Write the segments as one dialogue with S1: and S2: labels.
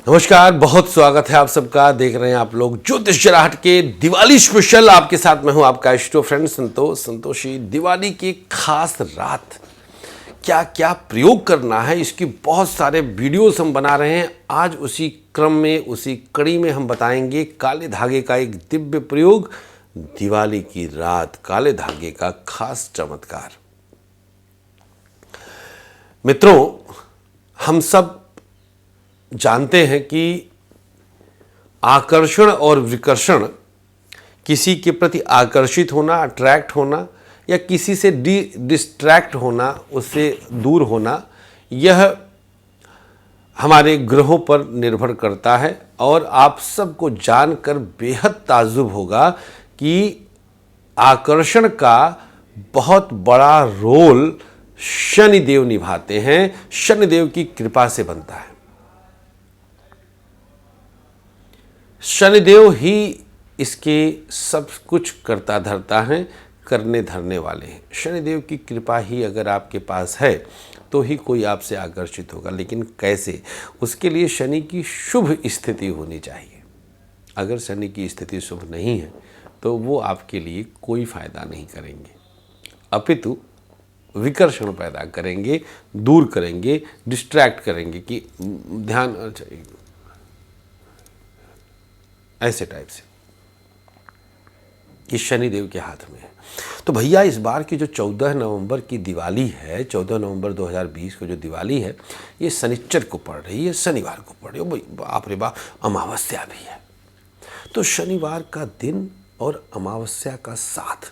S1: नमस्कार, बहुत स्वागत है आप सबका। देख रहे हैं आप लोग ज्योतिष जराहट के दिवाली स्पेशल। आपके साथ मैं हूं आपका इष्टो फ्रेंड संतोषी। दिवाली की खास रात क्या क्या प्रयोग करना है, इसकी बहुत सारे वीडियोस हम बना रहे हैं। आज उसी क्रम में, उसी कड़ी में हम बताएंगे काले धागे का एक दिव्य प्रयोग। दिवाली की रात काले धागे का खास चमत्कार। मित्रों, हम सब जानते हैं कि आकर्षण और विकर्षण, किसी के प्रति आकर्षित होना, अट्रैक्ट होना, या किसी से डिस्ट्रैक्ट होना, उससे दूर होना, यह हमारे ग्रहों पर निर्भर करता है। और आप सबको जानकर बेहद ताज्जुब होगा कि आकर्षण का बहुत बड़ा रोल शनिदेव निभाते हैं। शनिदेव की कृपा से बनता है। शनिदेव ही इसके सब कुछ करता धरता है, करने धरने वाले हैं। शनिदेव की कृपा ही अगर आपके पास है तो ही कोई आपसे आकर्षित होगा। लेकिन कैसे? उसके लिए शनि की शुभ स्थिति होनी चाहिए। अगर शनि की स्थिति शुभ नहीं है तो वो आपके लिए कोई फायदा नहीं करेंगे, अपितु विकर्षण पैदा करेंगे, दूर करेंगे, डिस्ट्रैक्ट करेंगे कि ध्यान, ऐसे टाइप से। ये शनिदेव के हाथ में है। तो भैया, इस बार की जो 14 नवंबर की दिवाली है, 14 नवंबर 2020 को जो दिवाली है, ये शनिचर को पड़ रही है, शनिवार को पड़ रही है। भाई बाप रे बाप, अमावस्या भी है। तो शनिवार का दिन और अमावस्या का साथ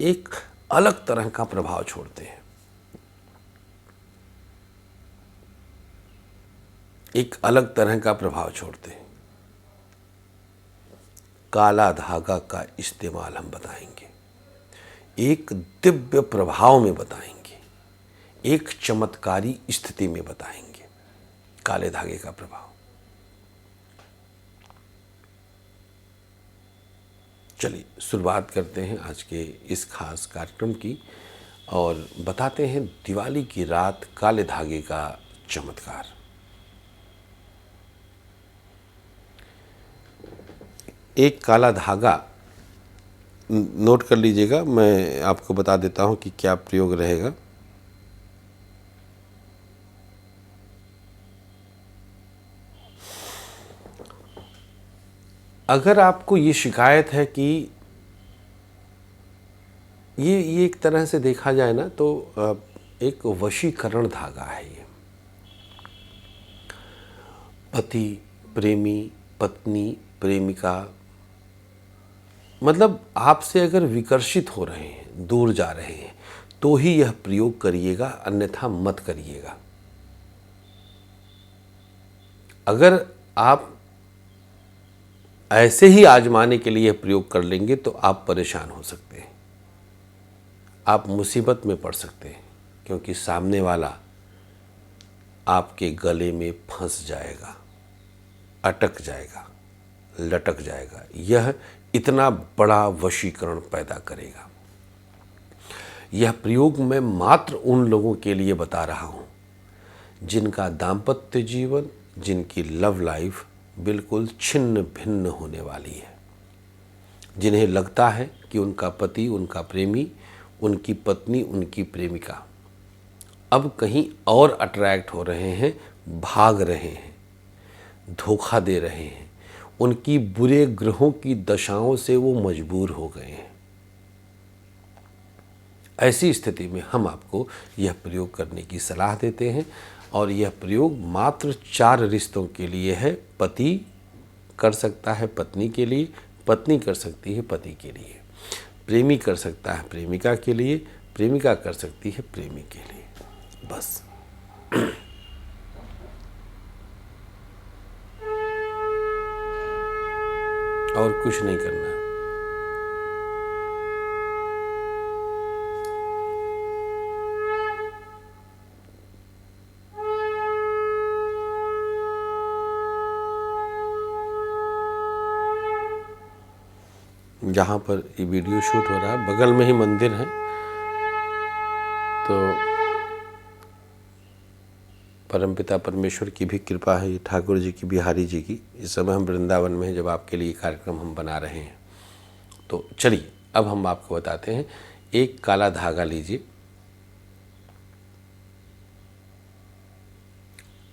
S1: एक अलग तरह का प्रभाव छोड़ते हैं। एक अलग तरह का प्रभाव छोड़ते हैं। काला धागा का इस्तेमाल हम बताएंगे, एक दिव्य प्रभाव में बताएंगे, एक चमत्कारी स्थिति में बताएंगे काले धागे का प्रभाव। चलिए शुरुआत करते हैं आज के इस खास कार्यक्रम की और बताते हैं दिवाली की रात काले धागे का चमत्कार। एक काला धागा नोट कर लीजिएगा, मैं आपको बता देता हूं कि क्या प्रयोग रहेगा। अगर आपको ये शिकायत है कि ये एक तरह से देखा जाए ना तो एक वशीकरण धागा है। ये पति, प्रेमी, पत्नी, प्रेमिका, मतलब आपसे अगर विकर्षित हो रहे हैं, दूर जा रहे हैं, तो ही यह प्रयोग करिएगा, अन्यथा मत करिएगा। अगर आप ऐसे ही आजमाने के लिए प्रयोग कर लेंगे तो आप परेशान हो सकते हैं, आप मुसीबत में पड़ सकते हैं, क्योंकि सामने वाला आपके गले में फंस जाएगा, अटक जाएगा, लटक जाएगा। यह इतना बड़ा वशीकरण पैदा करेगा। यह प्रयोग मैं मात्र उन लोगों के लिए बता रहा हूं जिनका दाम्पत्य जीवन, जिनकी लव लाइफ बिल्कुल छिन्न भिन्न होने वाली है, जिन्हें लगता है कि उनका पति, उनका प्रेमी, उनकी पत्नी, उनकी प्रेमिका अब कहीं और अट्रैक्ट हो रहे हैं, भाग रहे हैं, धोखा दे रहे हैं, उनकी बुरे ग्रहों की दशाओं से वो मजबूर हो गए हैं। ऐसी स्थिति में हम आपको यह प्रयोग करने की सलाह देते हैं। और यह प्रयोग मात्र 4 रिश्तों के लिए है। पति कर सकता है पत्नी के लिए, पत्नी कर सकती है पति के लिए, प्रेमी कर सकता है प्रेमिका के लिए, प्रेमिका कर सकती है प्रेमी के लिए, बस। और कुछ नहीं करना है। जहाँ पर ये वीडियो शूट हो रहा है बगल में ही मंदिर है, तो परमपिता परमेश्वर की भी कृपा है, ठाकुर जी की, बिहारी जी की। इस समय हम वृंदावन में हैं जब आपके लिए कार्यक्रम हम बना रहे हैं। तो चलिए अब हम आपको बताते हैं। एक काला धागा लीजिए,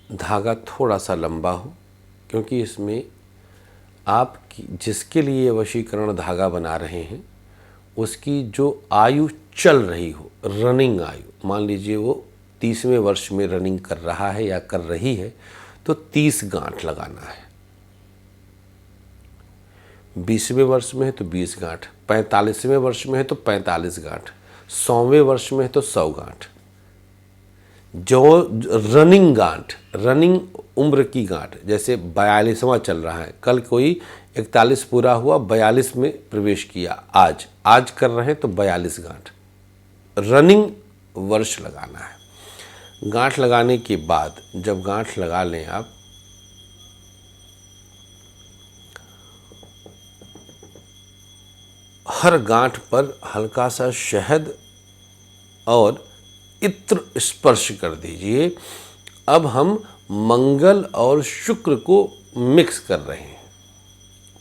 S1: धागा थोड़ा सा लंबा हो, क्योंकि इसमें आप जिसके लिए वशीकरण धागा बना रहे हैं उसकी जो आयु चल रही हो, रनिंग आयु, मान लीजिए वो 30वें वर्ष में रनिंग कर रहा है या कर रही है, तो 30 गांठ लगाना है। 20वें वर्ष में है तो 20 गांठ, 45वें वर्ष में है तो 45 गांठ, 100वें वर्ष में है तो 100 गांठ। जो रनिंग गांठ, रनिंग उम्र की गांठ, जैसे 42वां चल रहा है, कल कोई 41 पूरा हुआ, 42 में प्रवेश किया, आज कर रहे हैं तो 42 गांठ रनिंग वर्ष लगाना है। गांठ लगाने के बाद जब गांठ लगा लें आप, हर गांठ पर हल्का सा शहद और इत्र स्पर्श कर दीजिए। अब हम मंगल और शुक्र को मिक्स कर रहे हैं।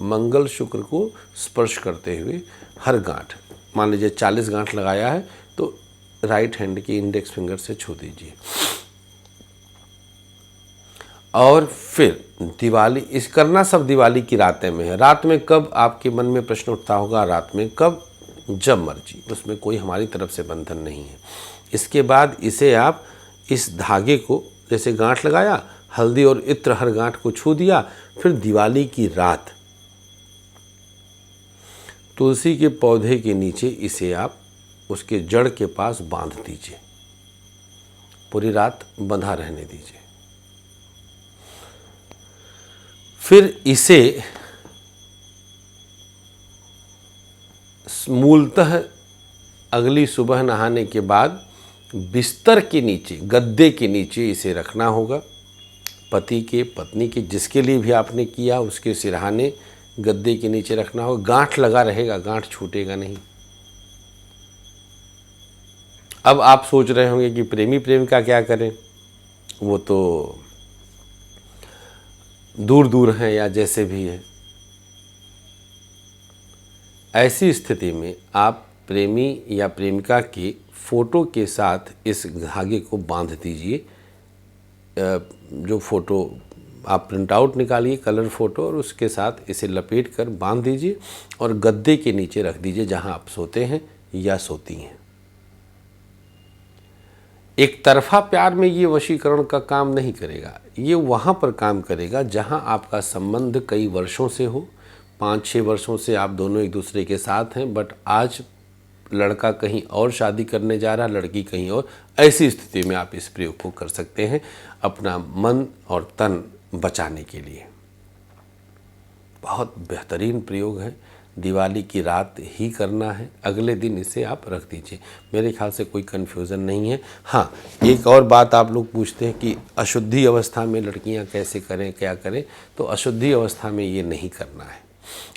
S1: मंगल शुक्र को स्पर्श करते हुए हर गांठ, मान लीजिए 40 गांठ लगाया है तो राइट हैंड की इंडेक्स फिंगर से छू दीजिए। और फिर दिवाली, इस करना सब दिवाली की रातें में है। रात में कब, आपके मन में प्रश्न उठता होगा, रात में कब? जब मर्जी, उसमें कोई हमारी तरफ से बंधन नहीं है। इसके बाद इसे आप इस धागे को, जैसे गांठ लगाया, हल्दी और इत्र हर गांठ को छू दिया, फिर दिवाली की रात तुलसी के पौधे के नीचे इसे आप उसके जड़ के पास बांध दीजिए। पूरी रात बंधा रहने दीजिए। फिर इसे मूलतः अगली सुबह नहाने के बाद बिस्तर के नीचे, गद्दे के नीचे इसे रखना होगा। पति के, पत्नी के, जिसके लिए भी आपने किया उसके सिरहाने गद्दे के नीचे रखना होगा। गांठ लगा रहेगा, गांठ छूटेगा नहीं। अब आप सोच रहे होंगे कि प्रेमी प्रेमिका क्या करें, वो तो दूर दूर हैं या जैसे भी है। ऐसी स्थिति में आप प्रेमी या प्रेमिका के फोटो के साथ इस धागे को बांध दीजिए। जो फोटो आप प्रिंट आउट निकालिए, कलर फोटो, और उसके साथ इसे लपेट कर बांध दीजिए और गद्दे के नीचे रख दीजिए जहां आप सोते हैं या सोती हैं। एक तरफा प्यार में ये वशीकरण का काम नहीं करेगा। ये वहाँ पर काम करेगा जहाँ आपका संबंध कई वर्षों से हो, 5-6 वर्षों से आप दोनों एक दूसरे के साथ हैं, बट आज लड़का कहीं और शादी करने जा रहा, लड़की कहीं और। ऐसी स्थिति में आप इस प्रयोग को कर सकते हैं अपना मन और तन बचाने के लिए। बहुत बेहतरीन प्रयोग है। दिवाली की रात ही करना है, अगले दिन इसे आप रख दीजिए। मेरे ख्याल से कोई कन्फ्यूज़न नहीं है। हाँ, एक और बात आप लोग पूछते हैं कि अशुद्धि अवस्था में लड़कियां कैसे करें, क्या करें, तो अशुद्धि अवस्था में ये नहीं करना है।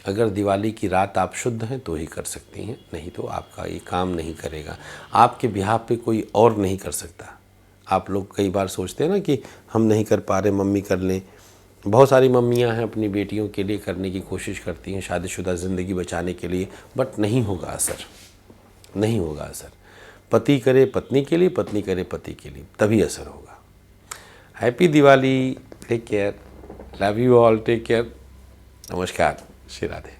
S1: अगर दिवाली की रात आप शुद्ध हैं तो ही कर सकती हैं, नहीं तो आपका ये काम नहीं करेगा। आपके बिहार पे कोई और नहीं कर सकता। आप लोग कई बार सोचते हैं ना कि हम नहीं कर पा रहे, मम्मी कर लें। बहुत सारी मम्मियां हैं, अपनी बेटियों के लिए करने की कोशिश करती हैं, शादीशुदा ज़िंदगी बचाने के लिए, बट नहीं होगा असर, नहीं होगा असर। पति करे पत्नी के लिए, पत्नी करे पति के लिए, तभी असर होगा। Happy Diwali, take care, love you all, take care, नमस्कार, श्री राधे।